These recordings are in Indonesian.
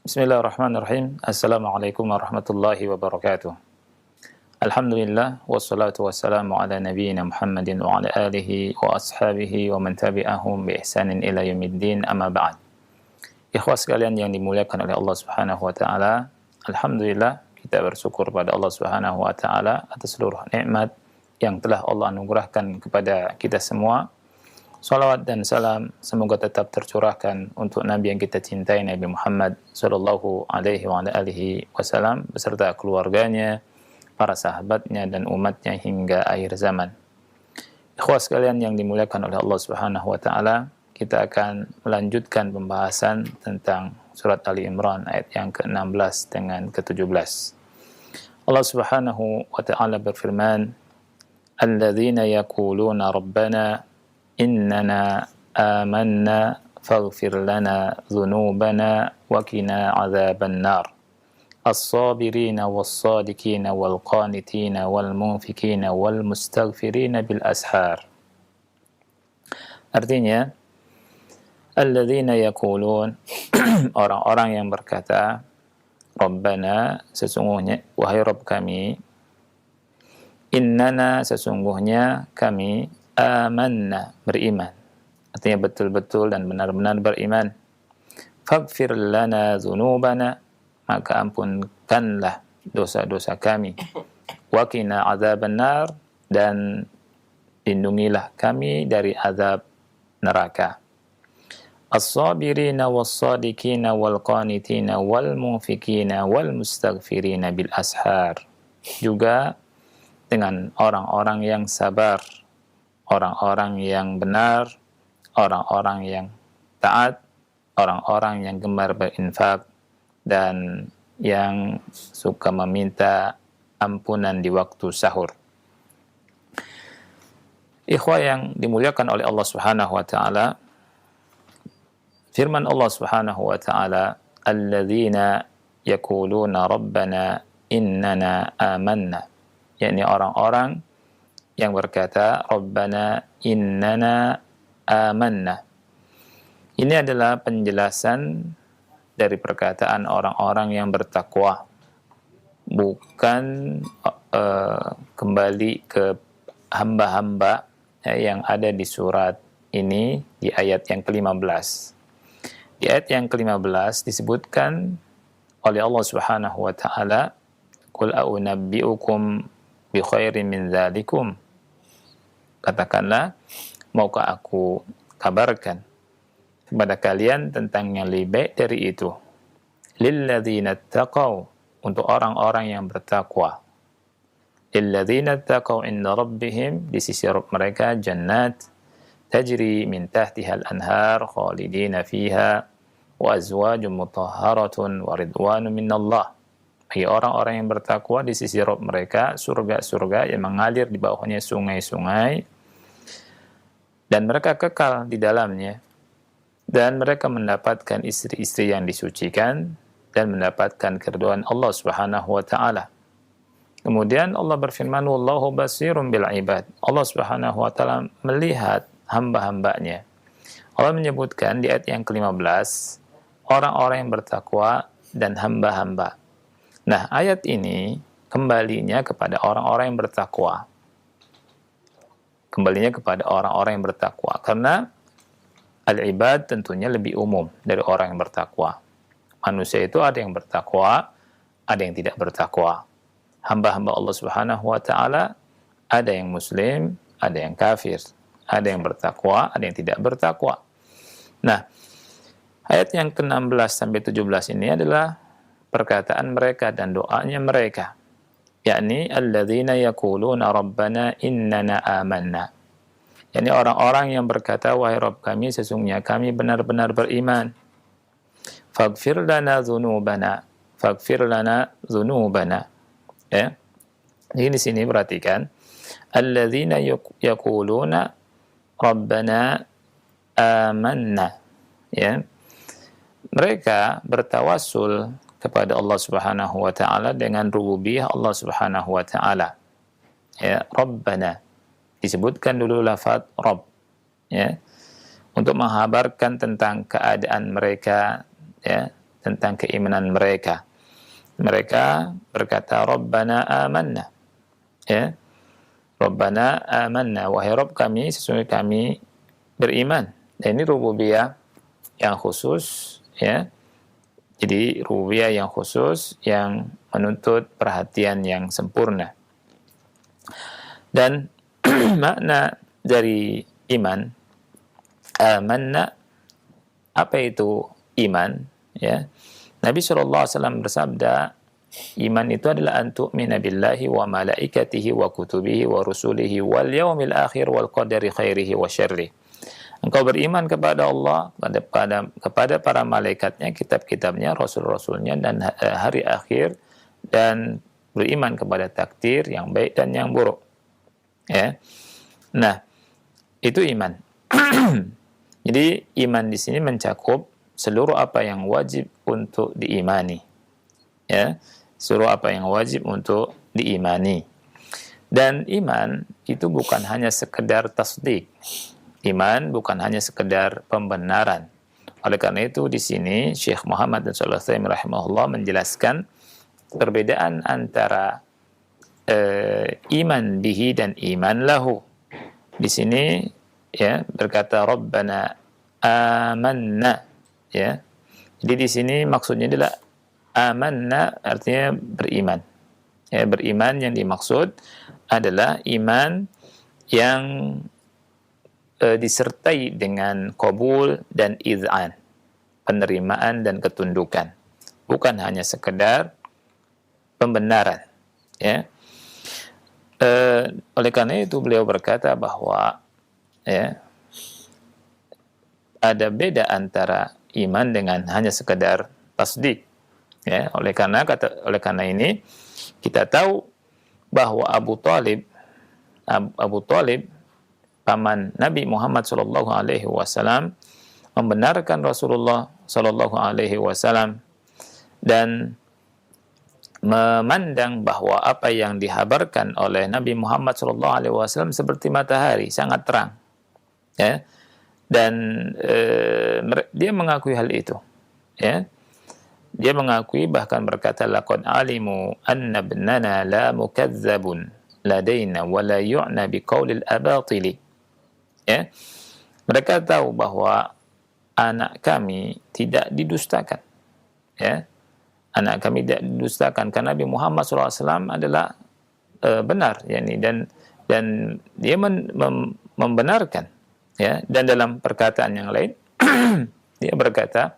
Bismillahirrahmanirrahim. Assalamualaikum warahmatullahi wabarakatuh. Alhamdulillah wassalatu wassalamu ala nabiyyina Muhammadin wa ala alihi wa ashabihi wa man tabi'ahum bi ihsanin ila yaumiddin, amma ba'd. Ikhwas sekalian yang dimuliakan oleh Allah Subhanahu wa taala, alhamdulillah kita bersyukur pada Allah Subhanahu wa taala atas seluruh nikmat yang telah Allah anugerahkan kepada kita semua. Salawat dan salam semoga tetap tercurahkan untuk Nabi yang kita cintai, Nabi Muhammad sallallahu alaihi wa alihi wasallam beserta keluarganya, para sahabatnya dan umatnya hingga akhir zaman. Ikhwas sekalian yang dimuliakan oleh Allah Subhanahu wa taala, kita akan melanjutkan pembahasan tentang surat Ali Imran ayat yang ke-16 dengan ke-17. Allah Subhanahu wa taala berfirman, "Alladzina yaquluna rabbana إننا آمنا فاغفر لنا ذنوبنا وقنا عذاب النار الصابرين والصادقين والقانتين والمنفقين والمستغفرين بالأسحار." Artinya, alladzina yaqulun, orang-orang yang berkata, Rabbana, sesungguhnya wahai Rabb kami, innana, sesungguhnya kami, amanna, beriman. Artinya betul-betul dan benar-benar beriman. Faghfir lana dzunubana, maka ampunkanlah dosa-dosa kami. Wa qina adzabannar, dan lindungilah kami dari azab neraka. As-sabirina was-sadiqina wal-qanitina wal-munfikina wal-mustaghfirina bil ashar. Juga dengan orang-orang yang sabar, orang-orang yang benar, orang-orang yang taat, orang-orang yang gemar berinfak, dan yang suka meminta ampunan di waktu sahur. Ikhwah yang dimuliakan oleh Allah Subhanahu wa taala, firman Allah Subhanahu wa taala, alladzina yaquluna rabbana innana amanna, yakni orang-orang yang berkata, Rabbana innana amanna. Ini adalah penjelasan dari perkataan orang-orang yang bertakwa, bukan kembali ke hamba-hamba yang ada di surat ini di ayat yang ke-15. Di ayat yang ke-15 disebutkan oleh Allah Subhanahu wa taala, Qul a'unabbi'ukum bi khairin min dzalikum. Katakanlah, maukah aku kabarkan kepada kalian tentang yang lebih baik dari itu? Lilladzina taqaw, untuk orang-orang yang bertakwa. Lilladzina taqaw inda rabbihim, di sisi Rabb mereka, jannat tajri min tahtihal anhar khalidina fiha wa azwajun mutahharatun wa ridwanun minallah. Bagi orang-orang yang bertakwa di sisi Rabb mereka, surga-surga yang mengalir di bawahnya sungai-sungai, dan mereka kekal di dalamnya, dan mereka mendapatkan istri-istri yang disucikan dan mendapatkan keridhaan Allah Subhanahu wa taala. Kemudian Allah berfirman, wallahu basirun bil ibad. Allah Subhanahu wa taala melihat hamba-hambanya. Allah menyebutkan di ayat yang ke-15 orang-orang yang bertakwa dan hamba-hamba. Nah, ayat ini kembalinya kepada orang-orang yang bertakwa. Kembalinya kepada orang-orang yang bertakwa. Karena al-ibad tentunya lebih umum dari orang yang bertakwa. Manusia itu ada yang bertakwa, ada yang tidak bertakwa. Hamba-hamba Allah Subhanahu wa taala, ada yang muslim, ada yang kafir. Ada yang bertakwa, ada yang tidak bertakwa. Nah, ayat yang ke-16 sampai 17 ini adalah perkataan mereka dan doanya mereka, yakni alladzina yaquluna rabbana innana amanna, yakni orang-orang yang berkata, wahai Rabb kami, sesungguhnya kami benar-benar beriman. Faghfir lana dzunubana, faghfir lana dzunubana, ya. Jadi di sini perhatikan, alladzina yaquluna rabbana amanna, ya. Mereka bertawassul kepada Allah Subhanahu wa taala dengan rububiyah Allah Subhanahu wa taala. Ya, Rabbana. Disebutkan dulu lafaz Rabb, ya. Untuk menghabarkan tentang keadaan mereka, ya, tentang keimanan mereka. Mereka berkata, Rabbana amanna. Ya. Rabbana amanna, wahai Rabb kami, sesungguhnya kami beriman. Dan ini rububiyah yang khusus, ya. Jadi rububiyah yang khusus yang menuntut perhatian yang sempurna. Dan makna dari iman, amanna, apa itu iman? Ya, Nabi SAW bersabda, iman itu adalah an tu'mina billahi wa malaikatihi wa kutubihi wa rusulihi wal yaumil akhir wal qadari khairihi wa syarrihi. Engkau beriman kepada Allah, kepada para malaikatnya, kitab-kitabnya, rasul-rasulnya, dan hari akhir, dan beriman kepada takdir yang baik dan yang buruk. Ya. Nah, itu iman. Jadi iman di sini mencakup seluruh apa yang wajib untuk diimani. Ya, seluruh apa yang wajib untuk diimani. Dan iman itu bukan hanya sekedar tasdik. Iman bukan hanya sekedar pembenaran. Oleh karena itu di sini Syekh Muhammad bin Shalih Al-Utsaimin rahimahullah menjelaskan perbedaan antara iman bihi dan iman lahu. Di sini ya berkata Rabbana amanna, ya. Jadi di sini maksudnya adalah amanna artinya beriman. Ya, beriman yang dimaksud adalah iman yang disertai dengan qabul dan iz'an, penerimaan dan ketundukan, bukan hanya sekedar pembenaran. Ya. Oleh karena itu beliau berkata bahwa ya, ada beda antara iman dengan hanya sekedar tasdik. Ya, oleh karena ini kita tahu bahwa Abu Talib paman Nabi Muhammad sallallahu alaihi wasallam membenarkan Rasulullah sallallahu alaihi wasallam dan memandang bahwa apa yang dihabarkan oleh Nabi Muhammad sallallahu alaihi wasallam seperti matahari, sangat terang. Ya. Dan dia mengakui hal itu. Ya. Dia mengakui bahkan berkata laqad alimu anna ibnana la mukadzabun ladaina wa la yu'na biqaulil abatili. Ya. Mereka tahu bahwa anak kami tidak didustakan. Ya. Anak kami tidak didustakan karena Nabi Muhammad SAW adalah benar, yakni dan dia membenarkan. Ya. Dan dalam perkataan yang lain dia berkata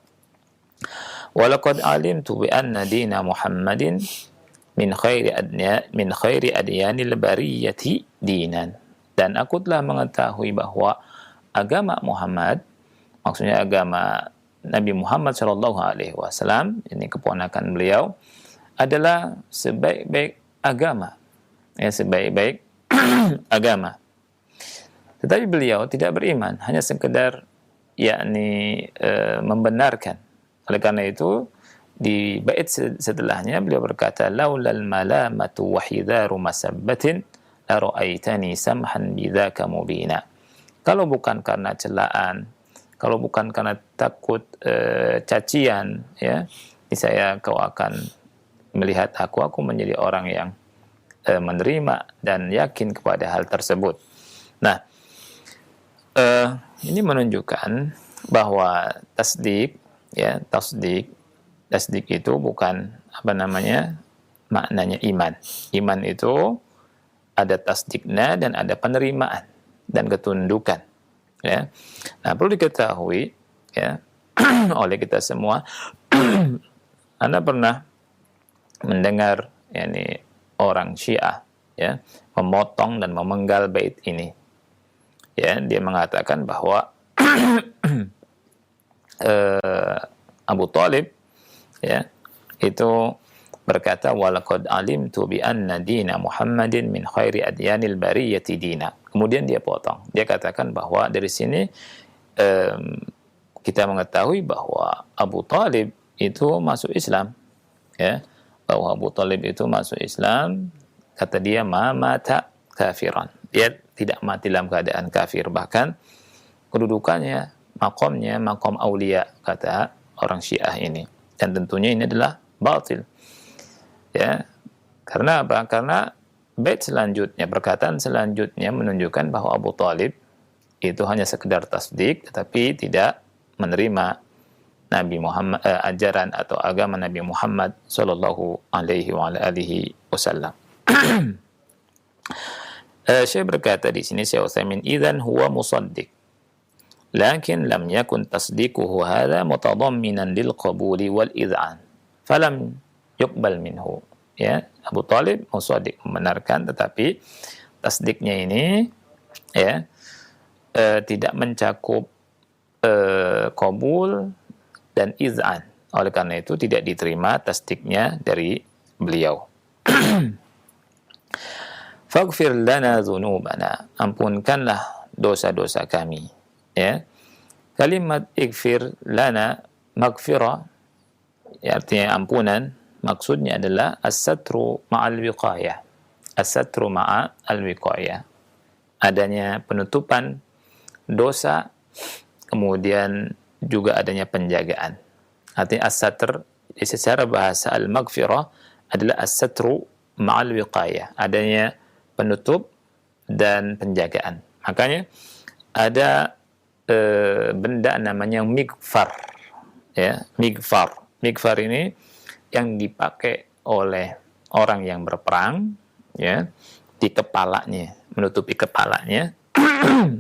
walaqad alimtu bi anna dina Muhammadin min khairi adyanil bariyati dinan. Dan aku telah mengetahui bahwa agama Muhammad, maksudnya agama Nabi Muhammad sallallahu alaihi wasallam, ini keponakan beliau, adalah sebaik-baik agama. Ya, sebaik-baik agama. Tetapi beliau tidak beriman, hanya sekedar yakni membenarkan. Oleh karena itu di bait setelahnya beliau berkata laulal malamatu wa hidharu masabbatin la ra'aitani samhan bidzaka mubina. Kalau bukan karena celaan, kalau bukan karena takut cacian, ya, niscaya kau akan melihat aku menjadi orang yang menerima dan yakin kepada hal tersebut. Nah, ini menunjukkan bahwa tasdik itu bukan maknanya iman. Iman itu ada tasdiknya dan ada penerimaan dan ketundukan. Ya. Nah, perlu diketahui ya oleh kita semua. Anda pernah mendengar yakni orang Syiah ya memotong dan memenggal bait ini. Ya, dia mengatakan bahwa Abu Talib ya itu berkata walaqad alimtu bi anna dina Muhammadin min khairi adyanil bariyati dina. Kemudian dia potong. Dia katakan bahwa dari sini kita mengetahui bahwa Abu Talib itu masuk Islam. Ya, bahwa Abu Talib itu masuk Islam, kata dia ma mata kafiran. Dia tidak mati dalam keadaan kafir, bahkan kedudukannya, makom aulia kata orang Syiah ini. dan tentunya ini adalah batil. Ya. Karena apa? Karena bait selanjutnya, perkataan selanjutnya menunjukkan bahwa Abu Thalib itu hanya sekedar tasdik tetapi tidak menerima Nabi Muhammad, ajaran atau agama Nabi Muhammad sallallahu alaihi wa alihi wasallam. Syekh berkata di sini, Syekh Utsaimin, idzan huwa musaddiq lakin lam yakun tasdiquhu hadha mutadamminan lil qabuli wal id'an falam yuqbal minhu. Ya, Abu Thalib musaddiq, membenarkan, tetapi tasdiknya ini ya tidak mencakup qabul dan iz'an. Oleh karena itu tidak diterima tasdiknya dari beliau. Faghfir lana dzunubana, ampunkanlah dosa-dosa kami. Ya. Kalimat ighfir lana, maghfirah, ya, artinya ampunan, maksudnya adalah as-satru ma'al wiqayah. As-satru ma'al wiqayah. Adanya penutupan dosa, kemudian juga adanya penjagaan. Artinya as-satr secara bahasa al-maghfirah adalah as-satru ma'al wiqayah, adanya penutup dan penjagaan. Makanya ada benda namanya mighfar, ya, mighfar. Mighfar ini yang dipakai oleh orang yang berperang, ya, di kepalanya, menutupi kepalanya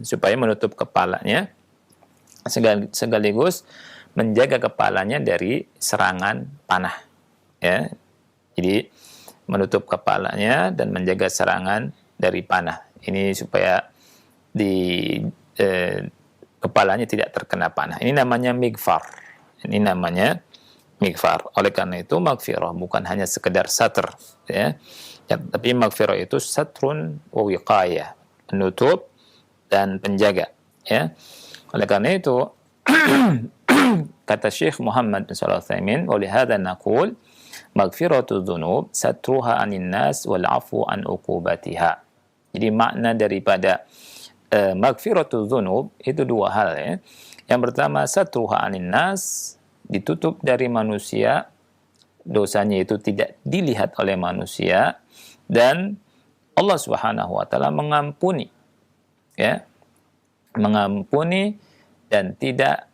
supaya menutup kepalanya sekaligus menjaga kepalanya dari serangan panah, ya. Jadi menutup kepalanya dan menjaga serangan dari panah. Ini supaya di kepalanya tidak terkena panah. Ini namanya mighfar. Ini namanya mighfar. Oleh karena itu maghfirah bukan hanya sekedar satr, ya. Tapi maghfirah itu satrun wa wiqayah, penutup dan penjaga, ya. Oleh karena itu kata Syekh Muhammad bin Shalih Al-Utsaimin, wa lihadza naqul maghfiratu dzunub satruha 'anin nas wal 'afwu an uqubatiha. Jadi makna daripada maghfiratu dzunub itu dua hal, ya. Yang pertama, satruha 'anin nas, ditutup dari manusia, dosanya itu tidak dilihat oleh manusia, dan Allah Subhanahu wa taala mengampuni, ya. Mengampuni dan tidak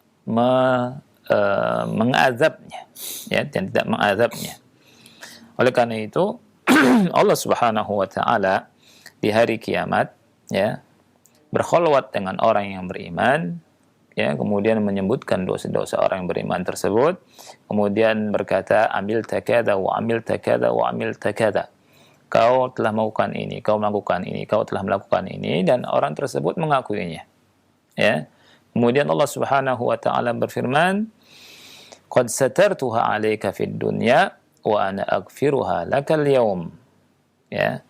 mengazabnya, ya, dan tidak mengazabnya. Oleh karena itu Allah Subhanahu wa taala di hari kiamat, ya, berkholwat dengan orang yang beriman, ya, kemudian menyebutkan dosa-dosa orang yang beriman tersebut, kemudian berkata, amil takada wa amil takada wa amil takada. Kau telah melakukan ini, kau melakukan ini, kau telah melakukan ini, dan orang tersebut mengakuinya, ya. Kemudian Allah Subhanahu wa taala berfirman, qad satartuha 'alaika fid dunya wa ana aghfiruha lakal yaum. Ya.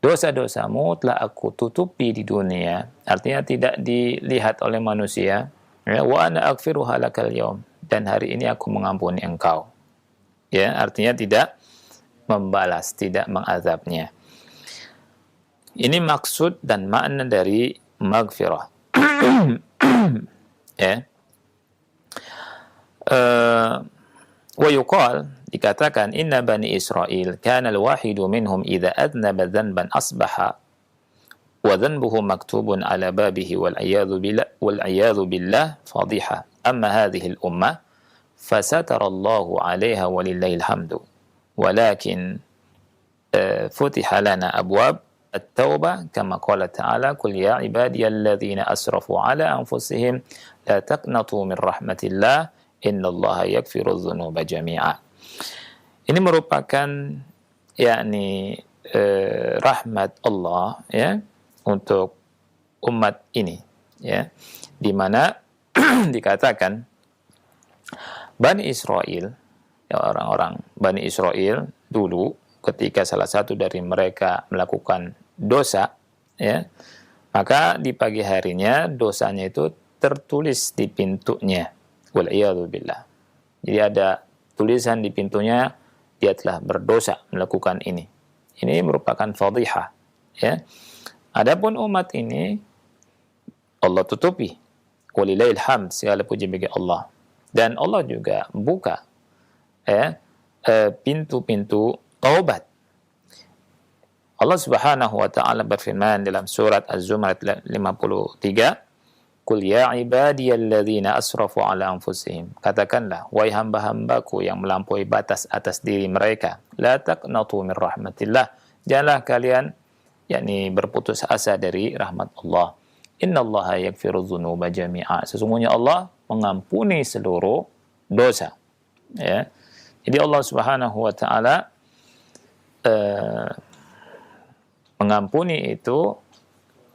Dosa-dosamu telah aku tutupi di dunia, artinya tidak dilihat oleh manusia, ya, wa ana aghfiruha lakal yaum, dan hari ini aku mengampuni engkau. Ya, artinya tidak membalas, tidak mengazabnya. Ini maksud dan makna dari maghfirah. Ya. Wa yuqal, dikatakan, inna bani Israel kana al-wahidu minhum idza adnaba dhanban asbaha wa dhanbuhu maktubun ala babihi wal iyadhu billah fadhiha, amma hadhihi al-ummah fasatara Allahu 'alayha walillahil hamdu walakin futiha lana abwab at-taubah kama qala ta'ala qul ya ibadiyalladzina asrafu 'ala anfusihim la taqnatu min rahmatillah innallaha yaghfiru dzunuba jami'a. Ini merupakan yakni rahmat Allah, ya, untuk umat ini, ya, di mana dikatakan Bani Israel, ya, orang-orang Bani Israel dulu ketika salah satu dari mereka melakukan dosa, ya, maka di pagi harinya dosanya itu tertulis di pintunya, wal iyadzu billah. Jadi ada tulisan di pintunya, dia telah berdosa melakukan ini. Ini merupakan fadhihah, ya. Adapun umat ini Allah tutupi. Walillahil hamd, segala puji bagi Allah. Dan Allah juga buka pintu-pintu taubat. Allah Subhanahu wa taala berfirman dalam surat Az-Zumar 53, "Qul ya ibadiyalladzina asrafu ala anfusihim." Katakanlah, wahai hamba-hambaku yang melampaui batas atas diri mereka, la taqnatu min rahmatillah. Janganlah kalian berputus asa dari rahmat Allah. Innallaha yaghfiru dzunuba jami'a. Sesungguhnya Allah mengampuni seluruh dosa. Ya. Jadi Allah Subhanahu wa taala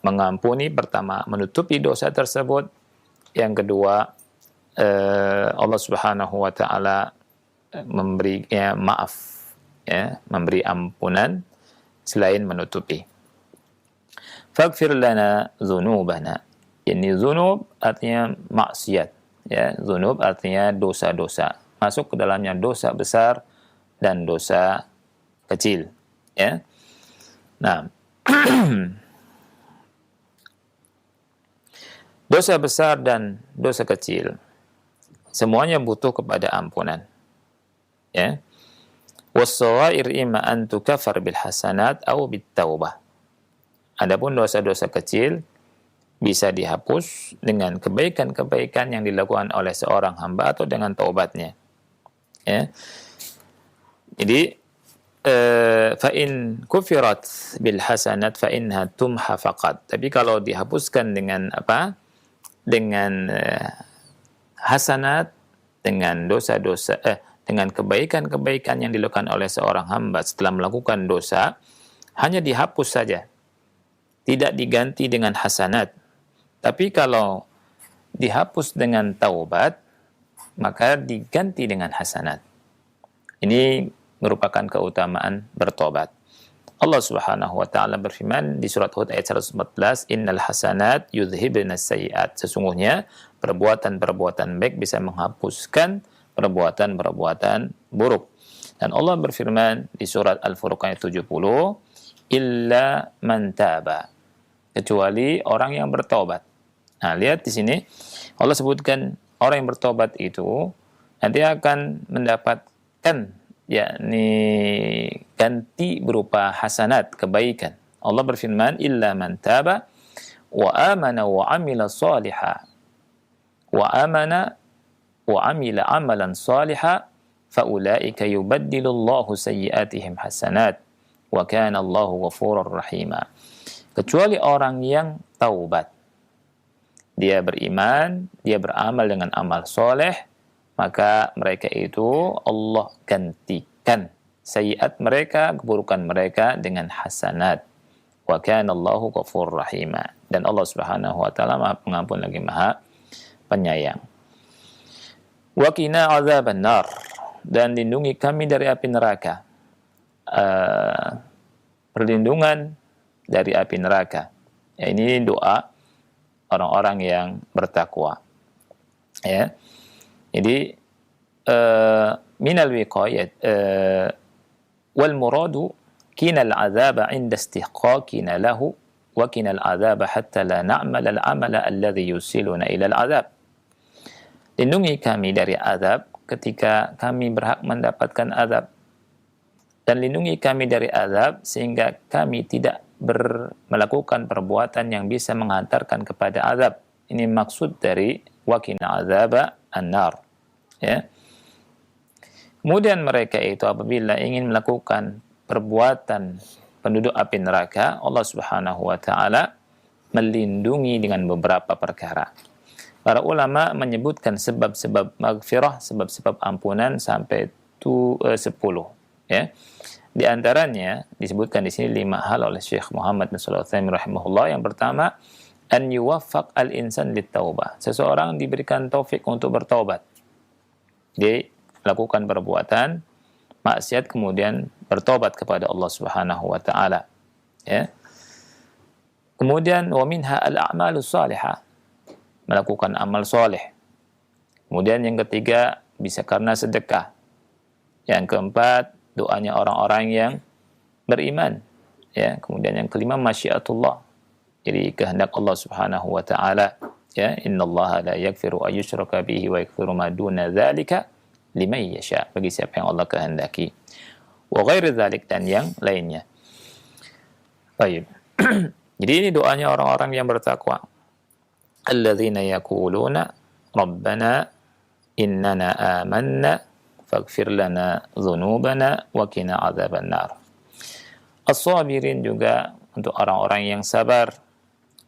mengampuni pertama menutupi dosa tersebut, yang kedua Allah Subhanahu wa taala memberi maaf, memberi ampunan selain menutupi. Faghfir lana dzunubana. Ini dzunub artinya maksiat, dzunub artinya dosa-dosa. Masuk ke dalamnya dosa besar dan dosa kecil, Nah, dosa besar dan dosa kecil semuanya butuh kepada ampunan. Was-sawair imma an tukaffar bil hasanat aw bit taubah. Adapun dosa-dosa kecil bisa dihapus dengan kebaikan-kebaikan yang dilakukan oleh seorang hamba atau dengan taubatnya. Jadi fa in kufirat bil hasanat fa inha tumha faqat. Tapi kalau dihapuskan dengan dengan hasanat, dengan dosa-dosa dengan kebaikan-kebaikan yang dilakukan oleh seorang hamba setelah melakukan dosa, hanya dihapus saja, tidak diganti dengan hasanat. Tapi kalau dihapus dengan taubat, maka diganti dengan hasanat. Ini merupakan keutamaan bertobat. Allah Subhanahu wa taala berfirman di surat Hud ayat 114, "Innal hasanat yudhhibnas sayyi'at." Sesungguhnya perbuatan-perbuatan baik bisa menghapuskan perbuatan-perbuatan buruk. Dan Allah berfirman di surat Al-Furqan ayat 70, "Illa man taba." Kecuali orang yang bertobat. Nah, lihat di sini Allah sebutkan orang yang bertobat itu nanti akan mendapatkan ganti berupa hasanat, kebaikan. Allah berfirman, "Illa man taba wa amana wa amila salihah wa amana wa amila amalan salihah fa ulaika yubaddilullahu sayyi'atihim hasanat wa kana Allahu ghafurur rahima." Kecuali orang yang taubat. Dia beriman, dia beramal dengan amal soleh, maka mereka itu Allah gantikan sayyiat mereka, keburukan mereka dengan hasanat. Wa kana Allahu ghafurur rahima. Dan Allah Subhanahu wa taala Maha Pengampun lagi Maha Penyayang. Wa qina adzaban nar. Dan lindungi kami dari api neraka. Perlindungan dari api neraka. Ini doa orang-orang yang bertakwa. Jadi minal wiqayat wal muradu kina al-'adzaba 'inda istihqaqina lahu wa kina al-'adzaba hatta la na'mal al-'amala alladhi yusiluna ila al-'adzab. Lindungi kami dari azab ketika kami berhak mendapatkan azab, dan lindungi kami dari azab sehingga kami tidak melakukan perbuatan yang bisa menghantarkan kepada azab. Ini maksud dari wakina azaba an-nar. Kemudian mereka itu apabila ingin melakukan perbuatan penduduk api neraka, Allah Subhanahu wa taala melindungi dengan beberapa perkara. Para ulama menyebutkan sebab-sebab maghfirah, sebab-sebab ampunan sampai 10. Di antaranya disebutkan di sini 5 hal oleh Syekh Muhammad bin Shalih Al-Utsaimin rahimahullah. Yang pertama, an yuwaffaq al-insan lit-taubah. Seseorang diberikan taufik untuk bertaubat. Dia lakukan perbuatan maksiat kemudian bertobat kepada Allah Subhanahu wa taala. Kemudian wa minha al-a'malus salihah. Melakukan amal soleh. Kemudian yang ketiga bisa karena sedekah. Yang keempat, doanya orang-orang yang beriman. Kemudian yang kelima, masyiatullah. Jadi kehendak Allah Subhanahu wa taala. Innallaha la yaghfiru ayyushraka bihi wa yaghfiru ma duna dzalika liman yasha, bagi siapa yang Allah kehendaki. Wa ghairi dzalik, dan yang lainnya. Baik. Jadi ini doanya orang-orang yang bertakwa. Alladzina yaquluna rabbana innana amanna faghfir lana dzunubana wa qina adzabannar. As-sabirin juga untuk orang-orang yang sabar.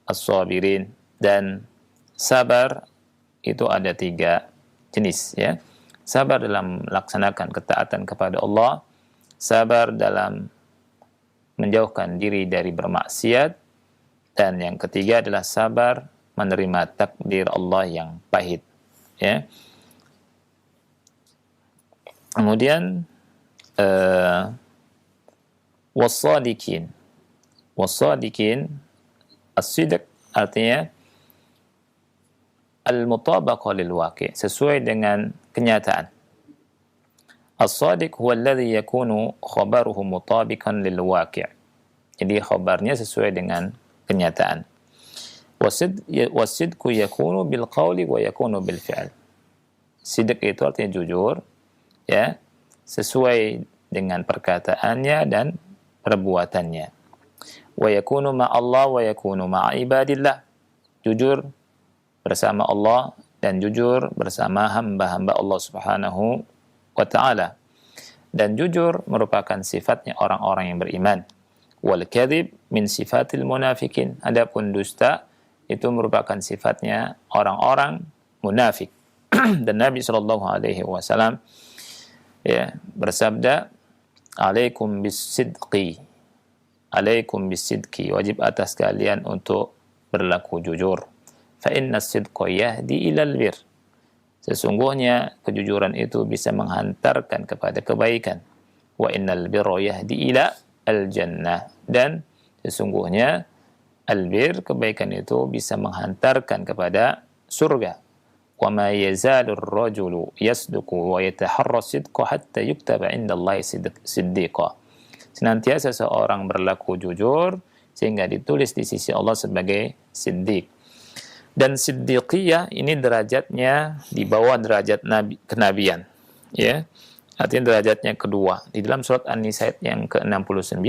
As-sabirin, dan sabar itu ada 3 jenis, ya. Sabar dalam melaksanakan ketaatan kepada Allah, sabar dalam menjauhkan diri dari bermaksiat, dan yang ketiga adalah sabar menerima takdir Allah yang pahit, ya. Kemudian wassadiqin. Wassadiqin, as-sidq artinya al-mutabaqah lil waqi', sesuai dengan kenyataan. As-sadiq huwa alladhi yakunu khabaruhu mutabiqan lil waqi'. Jadi khabarnya sesuai dengan kenyataan. Wasidqu yakunu bil qawli wa yakunu bil fi'l. Sidq itu artinya jujur, ya, sesuai dengan perkataannya dan perbuatannya. Wa yakunu ma'allah wa yakunu ma'a ibadillah. Jujur bersama Allah dan jujur bersama hamba-hamba Allah Subhanahu wa ta'ala. Dan jujur merupakan sifatnya orang-orang yang beriman. Wal kadhib min sifatil munafikin. Adapun dusta itu merupakan sifatnya orang-orang munafik. Dan Nabi sallallahu alaihi wasallam, ya, bersabda, "Alaikum bisidqi." Alaikum bisidqi, wajib atas kalian untuk berlaku jujur. Fa inna sidqa yahdi ilal bir. Sesungguhnya kejujuran itu bisa menghantarkan kepada kebaikan. Wa innal birra yahdi ila al-jannah. Dan sesungguhnya albir, kebaikan itu bisa menghantarkan kepada surga. Wa ma yazalur rajulu yasduqu wa yataharra sidqa hatta yuktaba 'inda Allahi siddiqa. Senantiasa seorang berlaku jujur sehingga ditulis di sisi Allah sebagai siddiq. Dan siddiqiyah ini derajatnya di bawah derajat kenabian, ya. Artinya derajatnya kedua. Di dalam surat An-Nisa yang ke-69,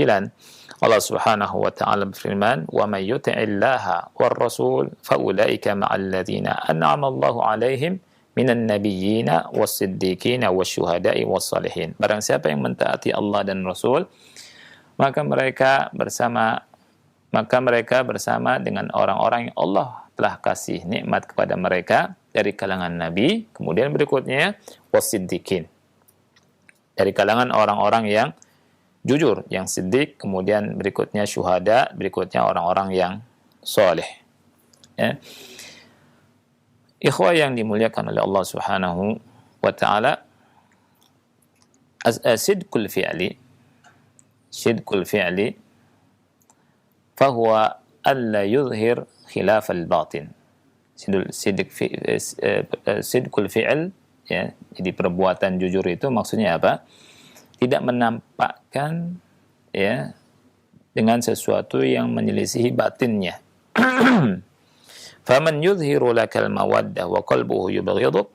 Allah Subhanahu wa taala berfirman, "Wa may yuti'illaha war rasul fa ulaika ma'al ladzina an'ama Allahu 'alaihim minan nabiyyina was-siddiqina wasyuhada'i was-salihin." Barang siapa yang mentaati Allah dan Rasul, maka mereka bersama dengan orang-orang yang Allah telah kasih nikmat kepada mereka dari kalangan nabi, kemudian berikutnya was-siddiqin, dari kalangan orang-orang yang jujur, yang siddiq, kemudian berikutnya syuhada, berikutnya orang-orang yang soleh, ya. Ikhwah yang dimuliakan oleh Allah Subhanahu wa ta'ala, sidqul fi'li fahuwa alla yuzhir khilaf al-batin. Sidqul fi'l, ya, jadi perbuatan jujur itu maksudnya apa? Tidak menampakkan, ya, dengan sesuatu yang menyelisihi batinnya. Faman yuzhiru lakal mawaddah wa qalbuhu yubghiduk.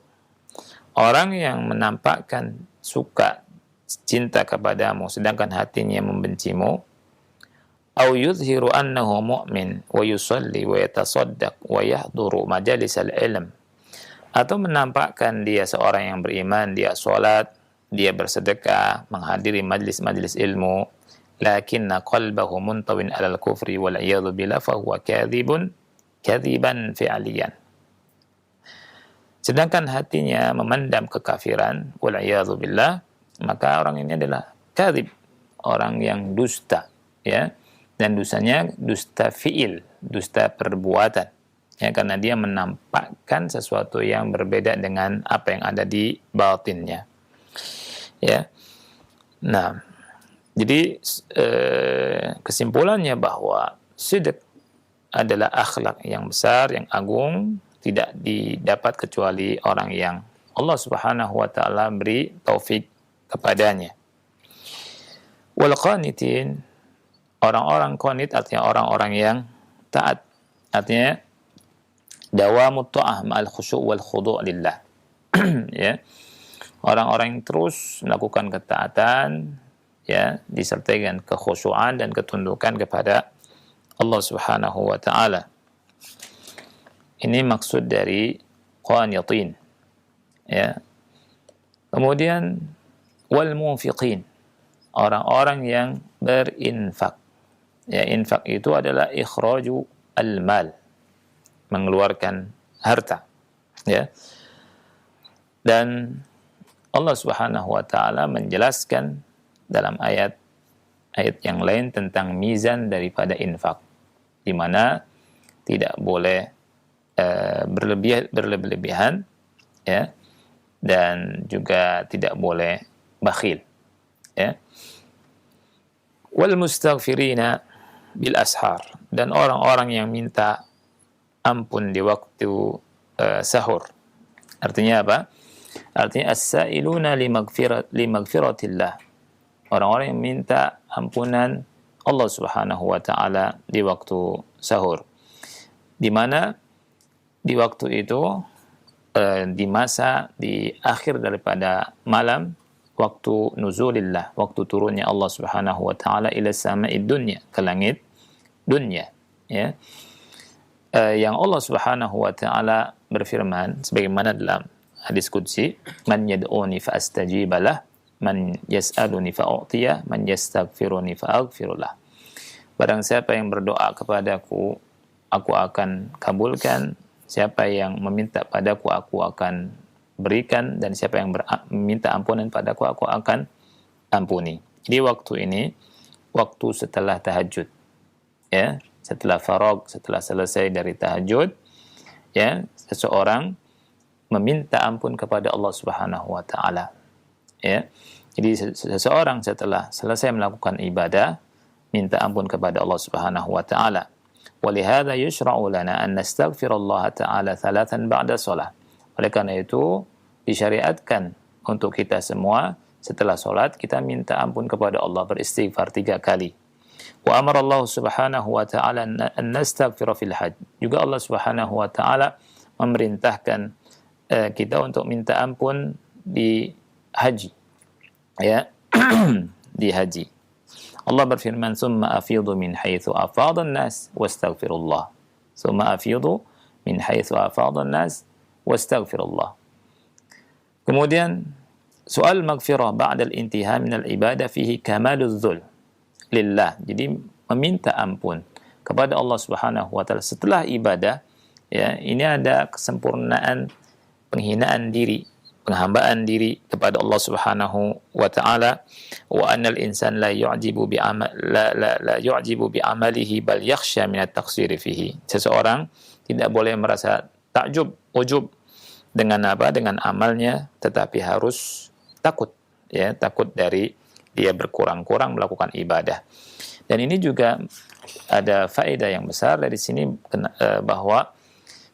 Orang yang menampakkan suka, cinta kepadamu sedangkan hatinya membencimu, au yuzhiru annahu mu'min wa yusalli wa yatasaddaq wa yahduru majalisal ilm, atau menampakkan dia seorang yang beriman, dia salat, dia bersedekah, menghadiri majlis-majlis ilmu, lakinna qalbahu muntawin alal kufri wal iyadhu billah fa huwa kadhiban fi'liyan. Sedangkan hatinya memendam kekafiran, wal iyadhu billah, maka orang ini adalah kadhib, orang yang dusta, ya. Dan dustanya dusta fi'il, dusta perbuatan, ya, karena dia menampakkan sesuatu yang berbeda dengan apa yang ada di batinnya, ya. Nah, jadi kesimpulannya bahwa sidq adalah akhlak yang besar, yang agung, tidak didapat kecuali orang yang Allah Subhanahu wa taala beri taufik kepadanya. Wal qanitin, orang-orang qanit artinya orang-orang yang taat, artinya dawamut ta'ah ma'al khusyu' wal khudu' lillah. Ya. Orang-orang yang terus melakukan ketaatan, ya, disertai dengan kekhusyuan dan ketundukan kepada Allah Subhanahu wa taala. Ini maksud dari qanitin, ya. Kemudian wal munfiqin, orang-orang yang berinfak. Ya, infak itu adalah ikhraju al-mal, mengeluarkan harta, ya. Dan Allah Subhanahu wa taala menjelaskan dalam ayat yang lain tentang mizan daripada infak, di mana tidak boleh berlebihan, ya, dan juga tidak boleh bakhil, ya. Wal mustaghfirina bil ashar, dan orang-orang yang minta ampun di waktu sahur. Artinya apa? Artinya as-sa'iluna limaghfiratillah, orang-orang yang minta ampunan Allah Subhanahu wa taala di waktu sahur, di mana di waktu itu di masa di akhir daripada malam, waktu nuzulillah, waktu turunnya Allah Subhanahu wa taala ila sama'id dunya, ke langit dunia, ya. Yang Allah Subhanahu wa taala berfirman sebagaimana dalam hadis qudsi, man yad'uni fa astajibalah, man yas'aluni fa u'tiyah, man yastaghfiruni fa aghfirullah. Barang siapa yang berdoa kepadaku, aku akan kabulkan. Siapa yang meminta padaku, aku akan berikan. Dan siapa yang meminta ampunan padaku, aku akan ampuni. Jadi waktu ini, waktu setelah tahajud, ya, setelah faragh, setelah selesai dari tahajud, ya, seseorang meminta ampun kepada Allah Subhanahu wa taala, ya. Jadi seseorang setelah selesai melakukan ibadah, minta ampun kepada Allah Subhanahu wa taala. Walihada yushra'u lana an nastaghfirullah ta'ala thalathan ba'da shalah. Oleh karena itu disyariatkan untuk kita semua setelah salat kita minta ampun kepada Allah, beristighfar 3 kali. Wa amara Allah Subhanahu wa ta'ala an nastaghfira fil hajj. Juga Allah Subhanahu wa taala memerintahkan kita untuk minta ampun di haji, ya. Di haji Allah berfirman, summa afidu min haitsu afadhan nas wastaghfirullah. Summa afidu min haitsu afadhan nas wastaghfirullah. Kemudian soal maghfirah ba'da al-intiha min al-ibadah fihi kamaludz dzul lillah. Jadi meminta ampun kepada Allah Subhanahu wa taala setelah ibadah, ya, ini ada kesempurnaan penghinaan diri, penghambaan diri kepada Allah Subhanahu wa taala. Wa annal insan la yu'jibu bi amalihi bal yakhsha min at-taqsir fihi. Seseorang tidak boleh merasa takjub, ujub dengan apa? Dengan amalnya, tetapi harus takut, ya, takut dari dia berkurang-kurang melakukan ibadah. Dan ini juga ada faedah yang besar dari sini, bahwa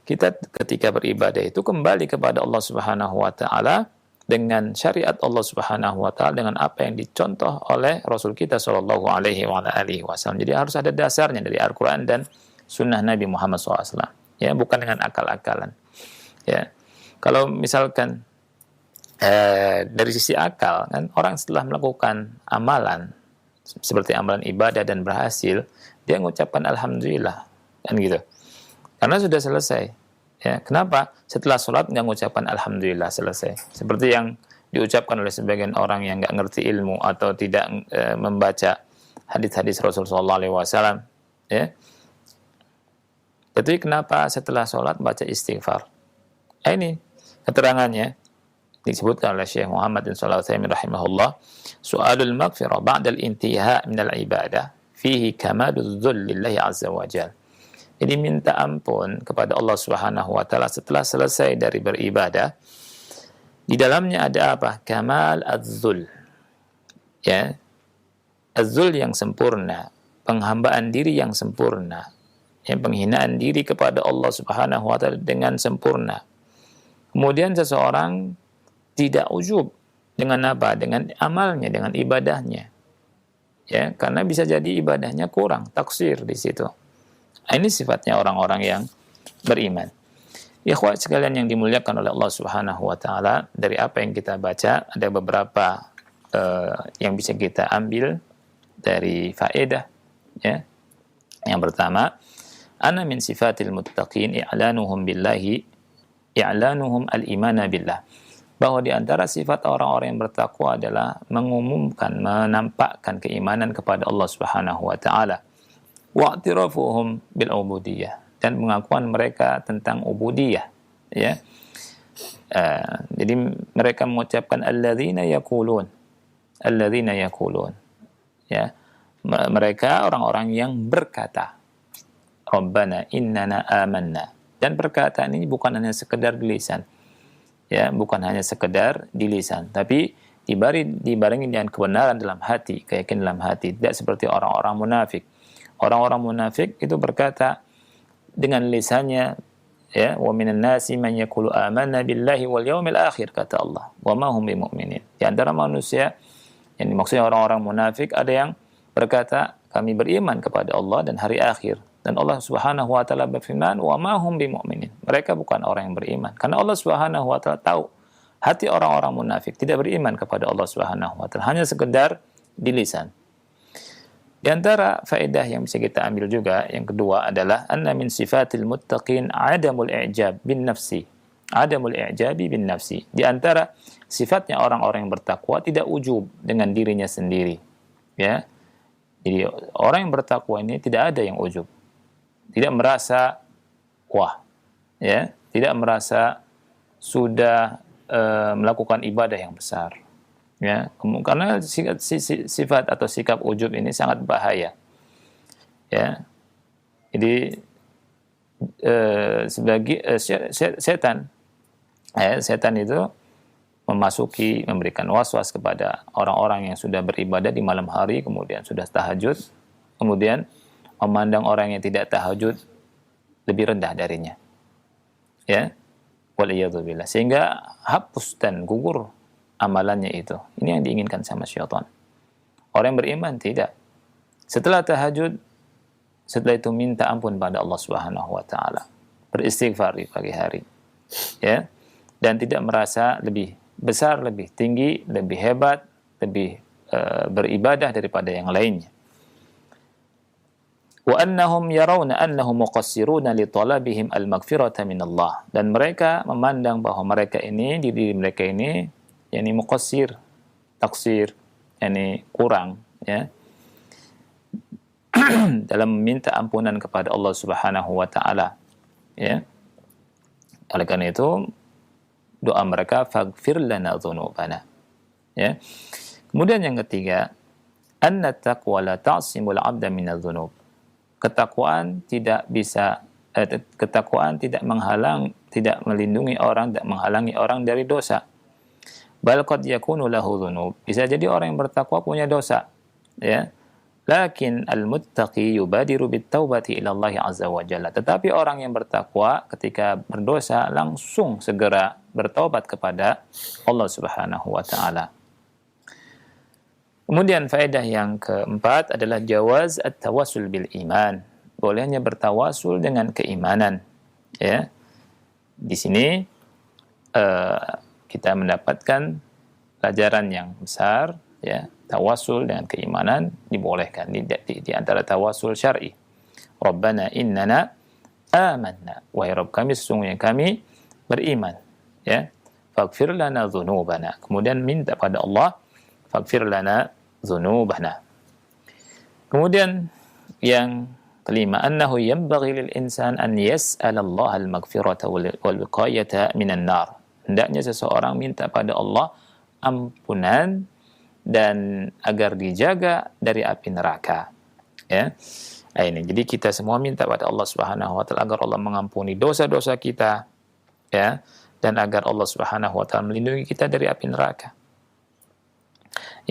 kita ketika beribadah itu kembali kepada Allah Subhanahu wa taala dengan syariat Allah Subhanahu wa taala, dengan apa yang dicontoh oleh Rasul kita sallallahu alaihi wasallam. Jadi harus ada dasarnya dari Al-Qur'an dan sunnah Nabi Muhammad SAW, ya, bukan dengan akal-akalan, ya. Kalau misalkan dari sisi akal, kan orang setelah melakukan amalan seperti amalan ibadah dan berhasil, dia mengucapkan alhamdulillah, kan gitu. Karena sudah selesai, ya. Kenapa? Setelah sholat nggak mengucapkan alhamdulillah, selesai. Seperti yang diucapkan oleh sebagian orang yang nggak ngerti ilmu atau tidak membaca hadis-hadis Rasulullah SAW, ya. Jadi kenapa setelah sholat baca istighfar? Ini keterangannya disebutkan oleh Syekh Muhammad bin Shalih Al-Utsaimin rahimahullah, su'alul maghfirah ba'dal intiha minal ibadah fihi kamaludz dzul lillahi azza wa jalla. Jadi minta ampun kepada Allah Subhanahu wa taala setelah selesai dari beribadah, di dalamnya ada apa? Kamal az-zul, ya. Az-zul yang sempurna, penghambaan diri yang sempurna, ya, penghinaan diri kepada Allah Subhanahu wa taala dengan sempurna. Kemudian seseorang tidak ujub dengan apa? Dengan amalnya, dengan ibadahnya, ya, karena bisa jadi ibadahnya kurang, taksir di situ. Ini sifatnya orang-orang yang beriman. Ikhwat sekalian yang dimuliakan oleh Allah Subhanahu wa taala, dari apa yang kita baca ada beberapa yang bisa kita ambil dari faedah, ya. Yang pertama, anna min sifatil muttaqin i'lanuhum billahi, i'lanuhum al-imana billah. Bahwa di antara sifat orang-orang yang bertakwa adalah mengumumkan, menampakkan keimanan kepada Allah Subhanahu wa taala. Wa'tirafuhum bil ubudiyah, dan pengakuan mereka tentang ubudiyah, ya. Jadi mereka mengucapkan alladzina yaqulun, ya. Mereka orang-orang yang berkata Rabbana innana amanna, dan perkataan ini bukan hanya sekedar di lisan, ya, bukan hanya sekedar di lisan, tapi dibarengi dengan kebenaran dalam hati, keyakinan dalam hati. Tidak seperti orang-orang munafik. Orang-orang munafik itu berkata dengan lisannya, ya, wa minan nasi man yaqulu amanna billahi wal yawmil akhir, kata Allah, wa ma hum bimu'minin. Di antara manusia, yang maksudnya orang-orang munafik, ada yang berkata kami beriman kepada Allah dan hari akhir, dan Allah Subhanahu wa taala berfirman wa ma hum bimu'minin, mereka bukan orang yang beriman, karena Allah Subhanahu wa taala tahu hati orang-orang munafik tidak beriman kepada Allah Subhanahu wa taala, hanya sekedar di lisan. Di antara faedah yang bisa kita ambil juga yang kedua adalah anna min sifatil muttaqin adamul i'jab bin nafsi. Adamul i'jabi bin nafsi. Di antara sifatnya orang-orang yang bertakwa tidak ujub dengan dirinya sendiri. Ya. Jadi orang yang bertakwa ini tidak ada yang ujub. Tidak merasa wah, ya, tidak merasa sudah melakukan ibadah yang besar. Ya, karena sifat atau sikap ujub ini sangat bahaya. Ya, jadi setan itu memberikan was-was kepada orang-orang yang sudah beribadah di malam hari, kemudian sudah tahajud, kemudian memandang orang yang tidak tahajud lebih rendah darinya. Ya, waliyadzubillah, sehingga hapus dan gugur amalannya itu. Ini yang diinginkan sama syaitan. Orang yang beriman tidak. Setelah tahajud, setelah itu minta ampun pada Allah Subhanahu wa taala. Beristighfar di pagi hari. Ya. Dan tidak merasa lebih besar, lebih tinggi, lebih hebat, lebih beribadah daripada yang lainnya. Wa annahum yarawna annahum muqassiruna li talabihim al-maghfirata min Allah. Dan mereka memandang bahwa mereka ini, diri mereka ini, yakni muqassir, taksir, yakni kurang, ya, dalam meminta ampunan kepada Allah Subhanahu wa taala, ya. Oleh karena itu doa mereka faghfir lana dzunubana, ya. Kemudian yang ketiga, anna taqwa la ta'simul 'abda minadz dzunub. Ketakwaan tidak melindungi orang, tidak menghalangi orang dari dosa. Bal qad yakunu lahu dzunub. Bisa jadi orang yang bertakwa punya dosa, ya. Lakin al-muttaqi yubadiru bit-taubati ila Allah azza wa jalla. Tetapi orang yang bertakwa ketika berdosa langsung segera bertaubat kepada Allah Subhanahu wa taala. Kemudian faedah yang keempat adalah jawaz at-tawassul bil iman. Bolehnya bertawasul dengan keimanan, ya. Di sini kita mendapatkan pelajaran yang besar, ya. Tawasul dengan keimanan dibolehkan di antara tawasul syar'i. Rabbana innana amanna, wahai Rabb kami, sesungguhnya kami beriman, ya. Faghfir lana dzunubana, kemudian minta pada Allah faghfir lana dzunubana. Kemudian yang kelima, annahu yanbaghi lil insan an yas'ala Allah al-maghfirata wal wiqayata minan nar. Hendaknya seseorang minta pada Allah ampunan dan agar dijaga dari api neraka, ya. Nah, ini jadi kita semua minta pada Allah Subhanahu wa taala agar Allah mengampuni dosa-dosa kita, ya, dan agar Allah Subhanahu wa taala melindungi kita dari api neraka.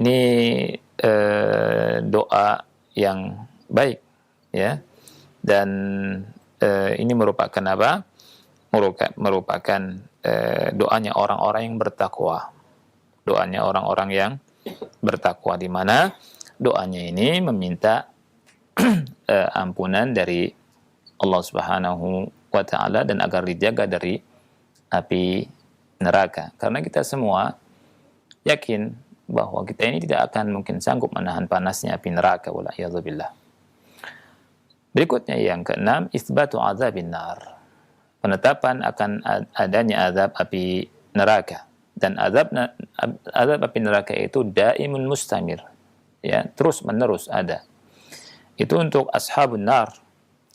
Ini doa yang baik, ya. Dan ini merupakan apa? Merupakan doanya orang-orang yang bertakwa. Doanya orang-orang yang bertakwa, di mana doanya ini meminta ampunan dari Allah Subhanahu wa taala dan agar dijaga dari api neraka. Karena kita semua yakin bahwa kita ini tidak akan mungkin sanggup menahan panasnya api neraka, wala'iyadzubillah. Berikutnya yang keenam, itsbatu azabin nar. Penetapan akan adanya azab api neraka. Dan azab api neraka itu daimun mustamir. Ya, terus menerus ada. Itu untuk ashabun nar,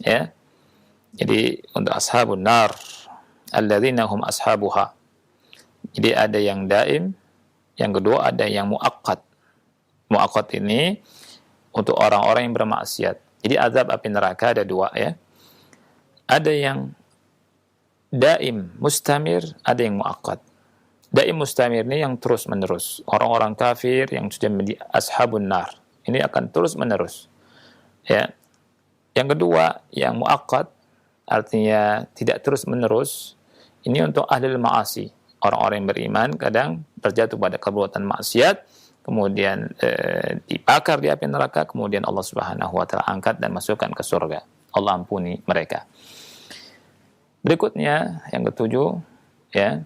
ya. Jadi untuk ashabun nar alladzina hum ashabuha. Jadi ada yang daim, yang kedua ada yang muaqqat. Muaqqat ini untuk orang-orang yang bermaksiat. Jadi azab api neraka ada dua, ya. Ada yang daim mustamir, ada yang muaqqat. Daim mustamir ini yang terus menerus. Orang-orang kafir yang sudah menjadi ashabun nar, ini akan terus menerus, ya. Yang kedua yang muaqqat, artinya tidak terus menerus. Ini untuk ahli ma'asi, orang-orang yang beriman kadang terjatuh pada perbuatan maksiat, kemudian dibakar di api neraka, kemudian Allah Subhanahu wa taala angkat dan masukkan ke surga. Allah ampuni mereka. Berikutnya yang ketujuh, ya,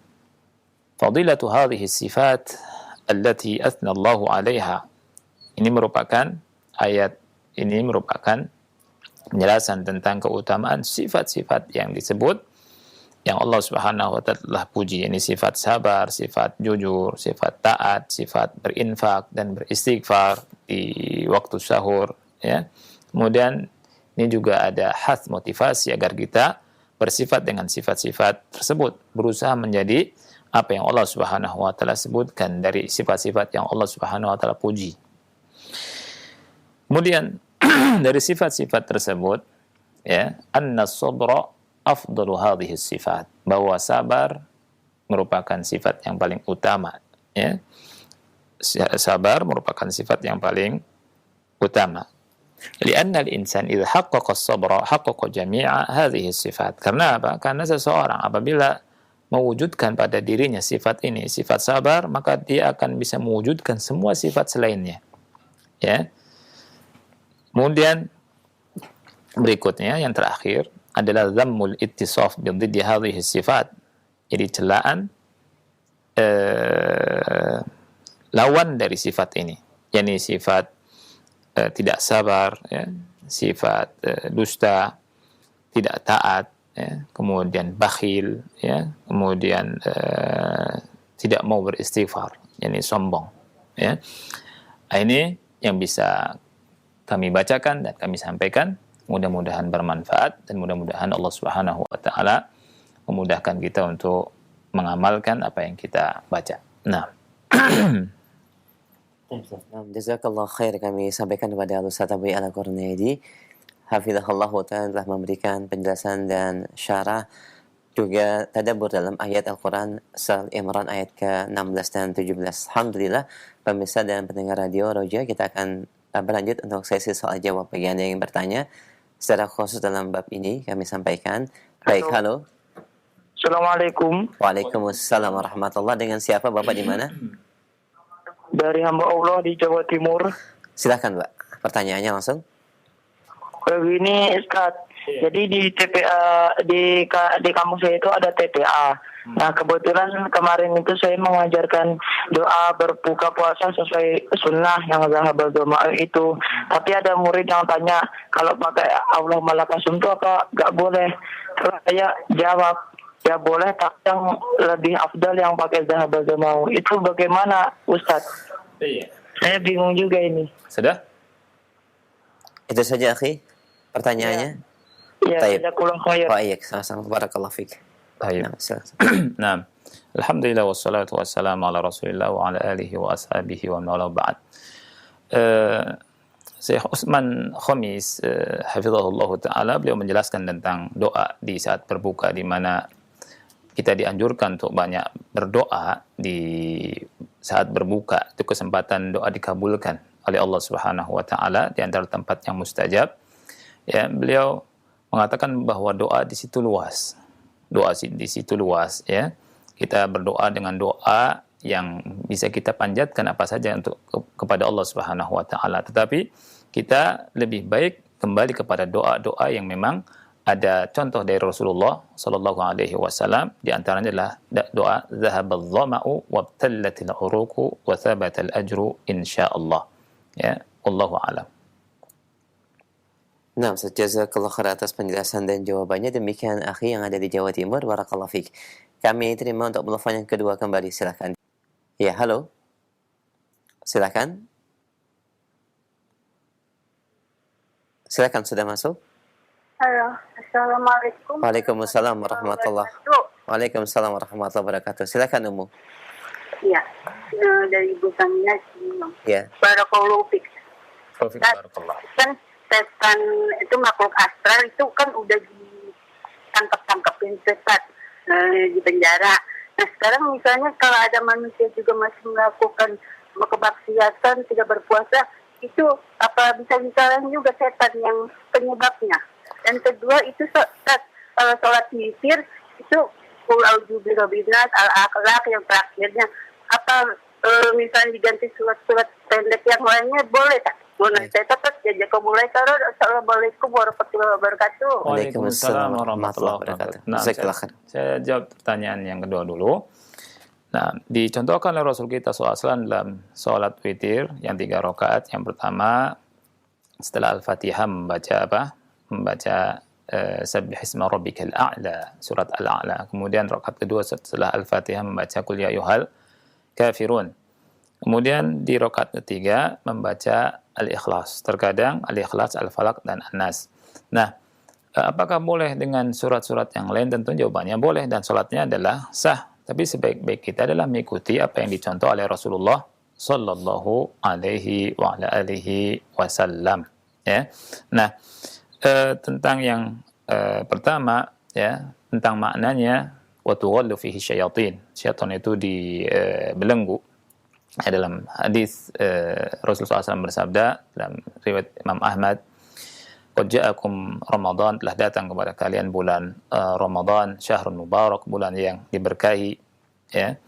fadilatu hadhihi sifat allati athna Allah 'alaiha. Ini merupakan ayat ini merupakan penjelasan tentang keutamaan sifat-sifat yang disebut yang Allah Subhanahu wa taala telah puji. Ini sifat sabar, sifat jujur, sifat taat, sifat berinfak dan beristighfar di waktu sahur, ya. Kemudian ini juga ada hath, motivasi agar kita bersifat dengan sifat-sifat tersebut, berusaha menjadi apa yang Allah Subhanahu wa taala sebutkan dari sifat-sifat yang Allah Subhanahu wa taala puji. Kemudian dari sifat-sifat tersebut, ya, annas-sabra afdalu hadhihi sifat, bahwa sabar merupakan sifat yang paling utama, ya. Sabar merupakan sifat yang paling utama. Lianna al-insan idza haqqaqa as-sabra haqqaqa jami'a hadhihi sifat. Karena apa? Karena seseorang apabila mewujudkan pada dirinya sifat ini, sifat sabar, maka dia akan bisa mewujudkan semua sifat selainnya, ya. Kemudian berikutnya yang terakhir adalah dhammul ittisaf bidhiddi hadhihi sifat. Jadi celaan lawan dari sifat ini, yakni sifat tidak sabar, ya, sifat dusta, tidak taat, ya, kemudian bakhil, ya, kemudian tidak mau beristighfar, yakni sombong, ya. Ini yang bisa kami bacakan dan kami sampaikan. Mudah-mudahan bermanfaat dan mudah-mudahan Allah Subhanahu wa taala memudahkan kita untuk mengamalkan apa yang kita baca. Nah, jazakallah khair, kami sampaikan kepada Ustaz Abu Al-Qurnaidi hafizahullah ta'ala telah memberikan penjelasan dan syarah juga tadabbur dalam ayat Al-Quran Surah Imran ayat ke-16 dan 17. Alhamdulillah, pemirsa dan pendengar radio Roja, kita akan berlanjut untuk sesi soal jawab bagi Anda yang bertanya secara khusus dalam bab ini kami sampaikan. Baik, halo. Assalamualaikum. Waalaikumsalam warahmatullahi. Dengan siapa Bapak, di mana? Dari hamba Allah di Jawa Timur. Silakan, Pak. Pertanyaannya langsung. Begini, Ustaz. Jadi di TPA di kampus saya itu ada TPA. Nah, kebetulan kemarin itu saya mengajarkan doa berbuka puasa sesuai sunnah yang zahabal doa itu. Tapi ada murid yang tanya, kalau pakai Allah malakasum itu apa gak boleh? Terus saya jawab, ya boleh, tapi yang lebih afdal yang pakai zahabal doa. Itu bagaimana, Ustaz? iya. Saya bingung juga ini. Sudah? Itu saja, akhi, pertanyaannya. Ya, Baik. jazakallahu khair. Baik, sama-sama. Barakallahu fiik. Baik. Nah, silakan. Nah, alhamdulillah wassalatu wassalamu ala Rasulillah wa ala alihi wa ashabihi wa man wala ba'd. Syekh Utsman Khamis hafizahullah taala, beliau menjelaskan tentang doa di saat berbuka, di mana kita dianjurkan untuk banyak berdoa di saat berbuka. Itu kesempatan doa dikabulkan oleh Allah Subhanahu wa taala, di antara tempat yang mustajab. Ya, beliau mengatakan bahwa doa di situ luas. Doa di situ luas, ya. Kita berdoa dengan doa yang bisa kita panjatkan apa saja untuk kepada Allah Subhanahu wa taala. Tetapi kita lebih baik kembali kepada doa-doa yang memang ada contoh dari Rasulullah sallallahu alaihi wasallam, di antaranya adalah doa zahabadh dhama'u wabtallatil uruqu wa thabatal ajru insyaallah. Ya, wallahu a'lam. Nah, jazakallah khair atas penjelasan dan jawabannya. Demikian akhi yang ada di Jawa Timur, barakallahu fiik. Kami terima untuk telepon yang kedua kembali, silakan. Ya, halo. Silakan. Silakan, sudah masuk? Halo, Assalamualaikum. Waalaikumsalam warahmatullahi Waalaikumsalam warahmatullahi wabarakatuh. Silakan Umu. Iya, dari Ibu Samina sih. Ya. Barakallahu fiik. Barakallah. Kan setan itu makhluk astral itu kan udah ditangkap-tangkapin setan di penjara. Nah sekarang misalnya kalau ada manusia juga masih melakukan kemaksiatan, tidak berpuasa, itu apa bisa disalahin juga setan yang penyebabnya. Dan kedua itu sholat witir itu qul a'udzu birabbinas al-akhlaq yang terakhirnya, apa misalnya diganti surat-surat pendek yang lainnya boleh tak? Boleh. Saya tetap jajak mulai taruh. Assalamualaikum warahmatullahi wabarakatuh. Waalaikumsalam warahmatullahi wabarakatuh. Nah, saya jawab pertanyaan yang kedua dulu. Nah, dicontohkan oleh Rasul kita SAW dalam sholat witir yang 3 rakaat. Yang pertama, setelah Al-Fatihah membaca apa? Membaca Sabbihisma rabbikal a'la, surat Al-A'la. Kemudian rakaat kedua setelah Al-Fatihah membaca Qul ya ayyuhal kafirun. Kemudian di rakaat ketiga membaca Al-Ikhlas. Terkadang Al-Ikhlas, Al-Falaq, dan An-Nas. Nah, apakah boleh dengan surat-surat yang lain? Tentu jawabannya boleh, dan sholatnya adalah sah. Tapi sebaik-baik kita adalah mengikuti apa yang dicontoh oleh Rasulullah sallallahu alaihi wa ala alihi wasallam. Ya. Nah, tentang yang pertama, ya, tentang maknanya wa tughallu fihi syayatin. Syaitan itu dibelenggu. Dalam hadis Rasulullah SAW bersabda dalam riwayat Imam Ahmad, qad ja'akum Ramadan, telah datang kepada kalian bulan Ramadan, syahrun mubarak, bulan yang diberkahi, ya.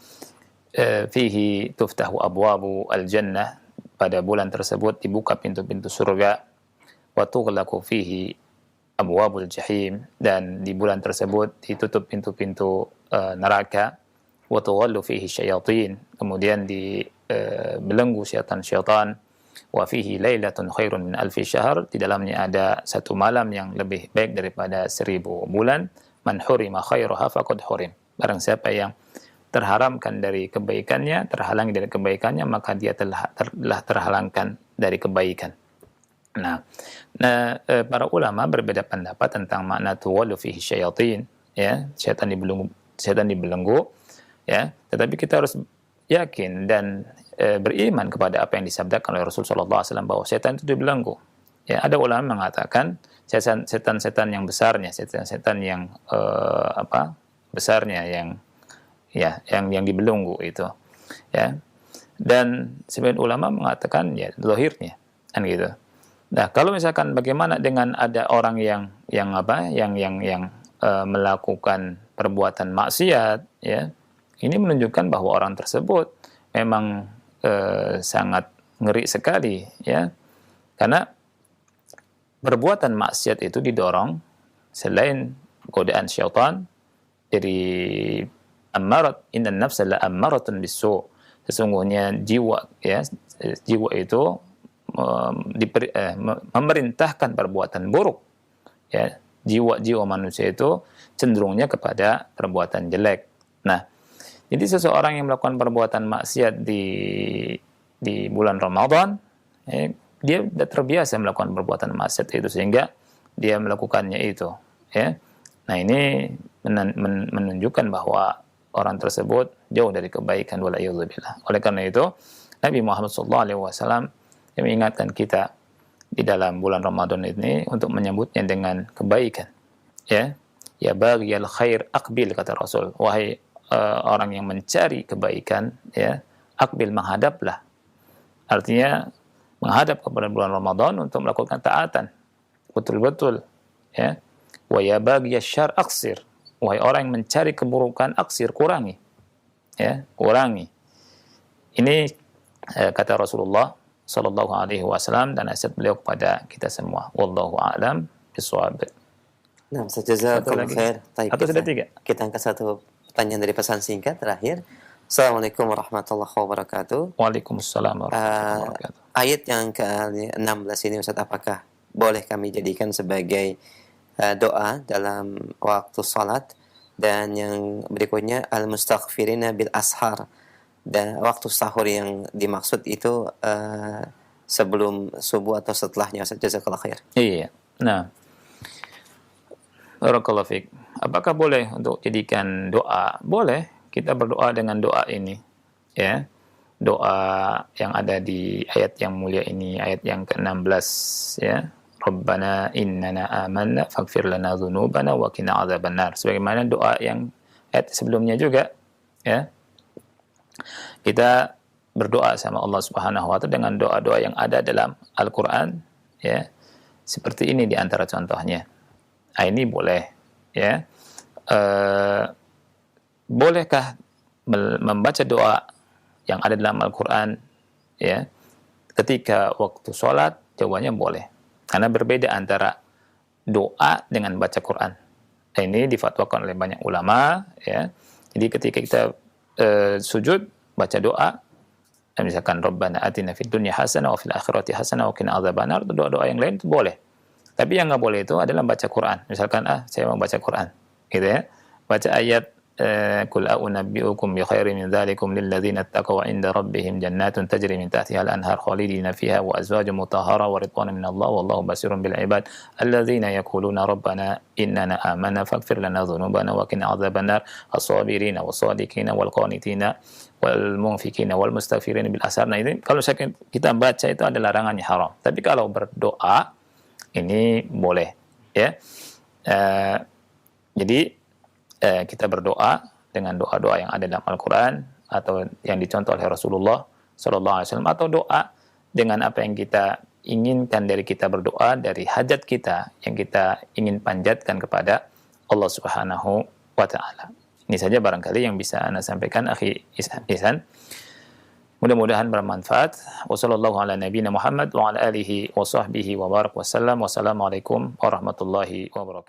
Fihi tuftahu abwabu al-jannah, pada bulan tersebut dibuka pintu-pintu surga, wa tughlaqu fihi abwabul jahim, dan di bulan tersebut ditutup pintu-pintu neraka, wa tughallu fihi syayatin, kemudian dibelenggu syaitan-syaitan, wa fihi lailatun khairun min alfi syahr, di dalamnya ada satu malam yang lebih baik daripada 1000 bulan. Man hurima khairaha faqad hurim, barang siapa yang terharamkan dari kebaikannya, terhalangi dari kebaikannya, maka dia telah terhalangkan dari kebaikan. Nah, para ulama berbeda pendapat tentang makna tuwallu fihi syayatin, ya, syaitan dibelenggu, ya, tetapi kita harus yakin dan beriman kepada apa yang disabdakan oleh Rasulullah SAW bahwa setan itu dibelenggu. Ya, ada ulama mengatakan setan-setan yang besarnya, setan-setan yang besarnya yang dibelenggu itu, ya. Dan sebagian ulama mengatakan ya zahirnya, kan gitu. Nah, kalau misalkan bagaimana dengan ada orang yang melakukan perbuatan maksiat, ya. Ini menunjukkan bahwa orang tersebut memang sangat ngeri sekali, ya, karena perbuatan maksiat itu didorong selain godaan syaitan dari ammarat, innan nafsa la ammaratun bisu, sesungguhnya jiwa itu memerintahkan perbuatan buruk, ya, jiwa manusia itu cenderungnya kepada perbuatan jelek. Nah, jadi seseorang yang melakukan perbuatan maksiat di bulan Ramadan, dia sudah terbiasa melakukan perbuatan maksiat itu sehingga dia melakukannya itu, ya. Nah, ini menunjukkan bahwa orang tersebut jauh dari kebaikan, wala'iyadzubillah. Oleh karena itu, Nabi Muhammad SAW mengingatkan kita di dalam bulan Ramadan ini untuk menyambutnya dengan kebaikan, ya. Ya baghiyal khair aqbil, kata Rasul. Wahai orang yang mencari kebaikan, ya, aqbil, menghadaplah. Artinya menghadap kepada bulan Ramadan untuk melakukan taatan betul-betul, ya. Wa ya baghiyasy syarr aqsir, wahai orang yang mencari keburukan, aksir, kurangi, ya, kurangi. Ini kata Rasulullah sallallahu alaihi wasallam dan nasihat beliau kepada kita semua. Wallahu a'lam bishawab. Nah, Satu jazakallahu lagi. khair. Taib, Atau sudah 3? kita angkat satu pertanyaan dari pesan singkat terakhir. Assalamualaikum warahmatullahi wabarakatuh. Waalaikumsalam warahmatullahi Uh, wabarakatuh. ayat yang ke-16 ini Ustaz, apakah boleh kami jadikan sebagai doa dalam waktu salat? Dan yang berikutnya al-mustaghfirina bil ashar, dan waktu sahur yang dimaksud itu sebelum subuh atau setelahnya Ustaz? Jazakallahu khair. Iya. Nah, barakallahu fiik. Apakah boleh untuk jadikan doa? Boleh. Kita berdoa dengan doa ini, ya. Doa yang ada di ayat yang mulia ini, ayat yang ke-16, ya. Rabbana innana amanna faghfir lana dzunubana wa qina adzabannar. Sebagaimana doa yang ayat sebelumnya juga, ya. Kita berdoa sama Allah Subhanahu wa taala dengan doa-doa yang ada dalam Al-Qur'an, ya. Seperti ini di antara contohnya. Nah, ini boleh, ya. Bolehkah membaca doa yang ada dalam Al-Quran, ya, ketika waktu sholat? Jawabannya boleh, karena berbeda antara doa dengan baca Quran. Nah, ini difatwakan oleh banyak ulama, ya. Jadi ketika kita sujud baca doa, misalkan Rabbana atina fid dunya hasanah wa fil akhirati hasanah wa qina adzabannar, doa-doa yang lain itu boleh. Tapi yang nggak boleh itu adalah baca Quran. Misalkan saya mau baca Quran, gitu ya, baca ayat Qul a'unabbi'ukum bi khairin min dzalikum lil ladzina ittaqaw 'inda rabbihim jannatun tajri min tahtiha al-anhar khalidina fiha wa azwajun mutahhara wa ridwanun min Allah wallahu basirun bil ibad alladzina yaquluna rabbana innana amanna faghfir lana dzunubana wa qina adzabannar as-sabirina was-sadiqina wal qanitina wal munfikina wal mustaghfirina bil ashar. Nah, ini kalau kita baca itu ada larangannya haram. Tapi kalau berdoa ini boleh, ya. Jadi kita berdoa dengan doa-doa yang ada dalam Al-Quran atau yang dicontoh oleh Rasulullah SAW, atau doa dengan apa yang kita inginkan dari kita berdoa, dari hajat kita yang kita ingin panjatkan kepada Allah Subhanahu wa Ta'ala. Ini saja barangkali yang bisa Anda sampaikan, Akhi Ihsan. Mudah-mudahan bermanfaat. Wassallallahu ala nabiyina Muhammad wa ala alihi wa sahbihi wa barak wasallam. Wassalamualaikum warahmatullahi wabarakatuh.